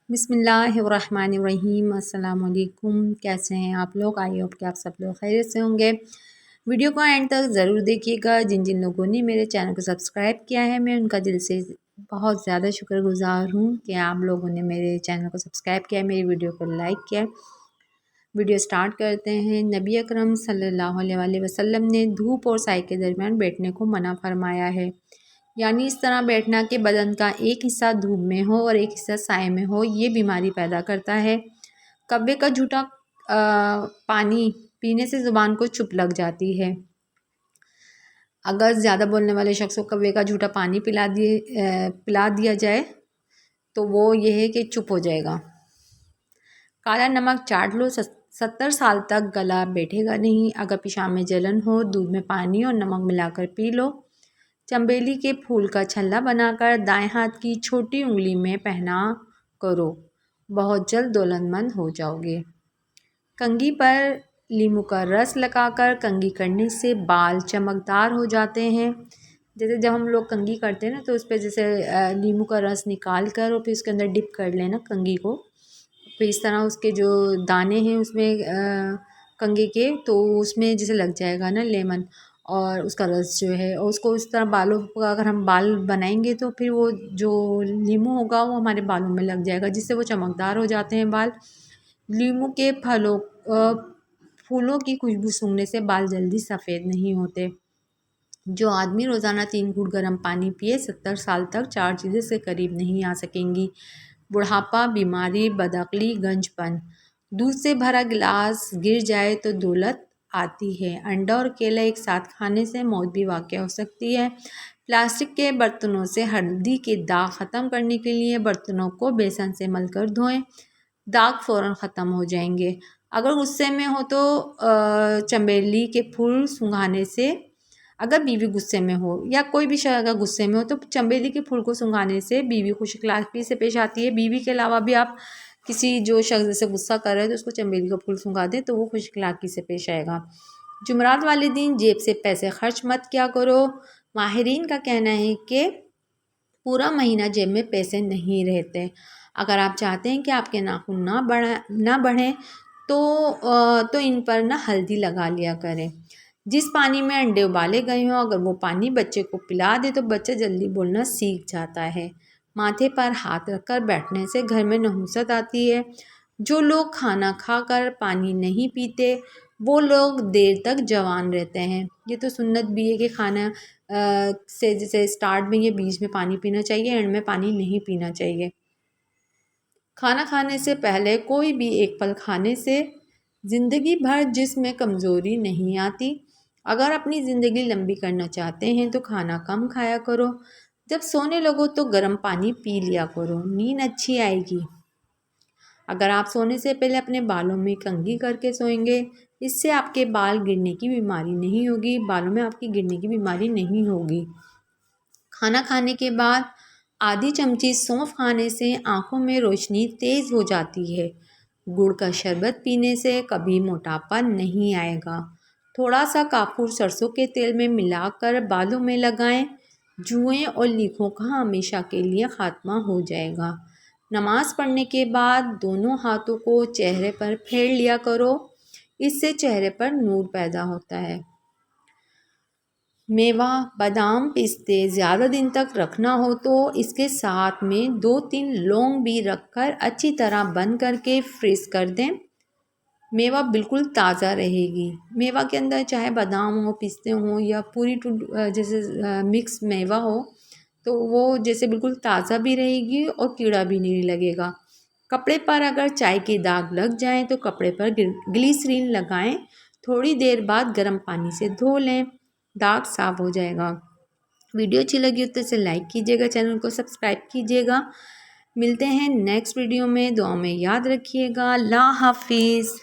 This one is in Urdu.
بسم اللہ الرحمن الرحیم۔ السلام علیکم، کیسے ہیں آپ لوگ؟ آئی ہوپ کہ آپ سب لوگ خیریت سے ہوں گے۔ ویڈیو کو اینڈ تک ضرور دیکھیے گا۔ جن لوگوں نے میرے چینل کو سبسکرائب کیا ہے میں ان کا دل سے بہت زیادہ شکر گزار ہوں کہ آپ لوگوں نے میرے چینل کو سبسکرائب کیا ہے، میری ویڈیو کو لائک کیا۔ ویڈیو سٹارٹ کرتے ہیں۔ نبی اکرم صلی اللہ علیہ وسلم نے دھوپ اور سائے کے درمیان بیٹھنے کو منع فرمایا ہے، یعنی اس طرح بیٹھنا کہ بدن کا ایک حصہ دھوپ میں ہو اور ایک حصہ سائے میں ہو، یہ بیماری پیدا کرتا ہے۔ کوے کا جھوٹا پانی پینے سے زبان کو چپ لگ جاتی ہے۔ اگر زیادہ بولنے والے شخص کو کوے کا جھوٹا پانی پلا دیا جائے تو وہ یہ ہے کہ چپ ہو جائے گا۔ کالا نمک چاٹ لو، 70 سال تک گلا بیٹھے گا نہیں۔ اگر پیشاب میں جلن ہو، دودھ میں پانی اور نمک ملا کر پی لو۔ چنبیلی کے پھول کا چھلا بنا کر دائیں ہاتھ کی چھوٹی انگلی میں پہنا کرو، بہت جلد دولت مند ہو جاؤ گے۔ کنگھی پر لیمو کا رس لگا کر کنگھی کرنے سے بال چمکدار ہو جاتے ہیں۔ جیسے جب ہم لوگ کنگھی کرتے ہیں نا تو اس پہ جیسے لیمو کا رس نکال کر اور پھر اس کے اندر ڈپ کر لینا کنگھی کو، پھر اس طرح اس کے جو دانے ہیں اس میں کنگھی کے تو اس میں جیسے لگ جائے گا نا لیمن اور اس کا رس جو ہے، اور اس کو اس طرح بالوں کا اگر ہم بال بنائیں گے تو پھر وہ جو لیمو ہوگا وہ ہمارے بالوں میں لگ جائے گا، جس سے وہ چمکدار ہو جاتے ہیں بال۔ لیمو کے پھولوں کی خوشبو سونگھنے سے بال جلدی سفید نہیں ہوتے۔ جو آدمی روزانہ 3 گھونٹ گرم پانی پیے 70 سال تک 4 چیزیں سے قریب نہیں آ سکیں گی: بڑھاپا، بیماری، بدعقلی، گنج پن۔ دودھ سے بھرا گلاس گر جائے تو دولت آتی ہے۔ انڈا اور کیلا ایک ساتھ کھانے سے موت بھی واقع ہو سکتی ہے۔ پلاسٹک کے برتنوں سے ہلدی کے داغ ختم کرنے کے لیے برتنوں کو بیسن سے مل کر دھوئیں، داغ فوراً ختم ہو جائیں گے۔ اگر غصے میں ہو تو چنبیلی کے پھول سنگھانے سے، اگر بیوی غصے میں ہو یا کوئی بھی شخص اگر غصے میں ہو تو چنبیلی کے پھول کو سنگھانے سے بیوی خوش اخلاقی سے پیش آتی ہے۔ بیوی کے علاوہ بھی آپ کسی جو شخص سے غصہ کر رہے ہیں تو اس کو چنبیلی کا پھول سنگھا دیں تو وہ خوش اخلاقی سے پیش آئے گا۔ جمعرات والے دن جیب سے پیسے خرچ مت کیا کرو۔ ماہرین کا کہنا ہے کہ پورا مہینہ جیب میں پیسے نہیں رہتے۔ اگر آپ چاہتے ہیں کہ آپ کے ناخن نہ بڑھیں تو ان پر ہلدی لگا لیا کریں۔ جس پانی میں انڈے ابالے گئے ہوں اگر وہ پانی بچے کو پلا دے تو بچہ جلدی بولنا سیکھ جاتا ہے۔ ماتھے پر ہاتھ رکھ کر بیٹھنے سے گھر میں نحوست آتی ہے۔ جو لوگ کھانا کھا کر پانی نہیں پیتے وہ لوگ دیر تک جوان رہتے ہیں۔ یہ تو سنت بھی ہے کہ کھانا سے جیسے سٹارٹ میں یا بیچ میں پانی پینا چاہیے، اینڈ میں پانی نہیں پینا چاہیے۔ کھانا کھانے سے پہلے کوئی بھی ایک پھل کھانے سے زندگی بھر جسم میں کمزوری نہیں آتی۔ اگر اپنی زندگی لمبی کرنا چاہتے ہیں تو کھانا کم کھایا کرو۔ جب سونے لگو تو گرم پانی پی لیا کرو، نیند اچھی آئے گی۔ اگر آپ سونے سے پہلے اپنے بالوں میں کنگھی کر کے سوئیں گے، اس سے آپ کے بال گرنے کی بیماری نہیں ہوگی، بالوں میں آپ کی گرنے کی بیماری نہیں ہوگی۔ کھانا کھانے کے بعد آدھی چمچی سونف کھانے سے آنکھوں میں روشنی تیز ہو جاتی ہے۔ گڑ کا شربت پینے سے کبھی موٹاپا نہیں آئے گا۔ تھوڑا سا کافور سرسوں کے تیل میں ملا کر بالوں میں لگائیں، جوئیں اور لیکھوں کا ہمیشہ کے لیے خاتمہ ہو جائے گا۔ نماز پڑھنے کے بعد دونوں ہاتھوں کو چہرے پر پھیر لیا کرو، اس سے چہرے پر نور پیدا ہوتا ہے۔ میوہ، بادام، پستے زیادہ دن تک رکھنا ہو تو اس کے ساتھ میں 2-3 لونگ بھی رکھ کر اچھی طرح بند کر کے فریز کر دیں۔ میوہ بالکل تازہ رہے گی۔ میوہ کے اندر چاہے بادام ہو، پستے ہوں یا پوری جیسے مکس میوہ ہو تو وہ جیسے بالکل تازہ بھی رہے گی اور کیڑا بھی نہیں لگے گا۔ کپڑے پر اگر چائے کے داغ لگ جائیں تو کپڑے پر گلیسرین لگائیں، تھوڑی دیر بعد گرم پانی سے دھو لیں، داغ صاف ہو جائے گا۔ ویڈیو اچھی لگی تو اسے لائک کیجیے گا، چینل کو سبسکرائب کیجیے گا۔ ملتے ہیں نیکسٹ ویڈیو میں، دعا میں یاد رکھیے گا۔ اللہ حافظ۔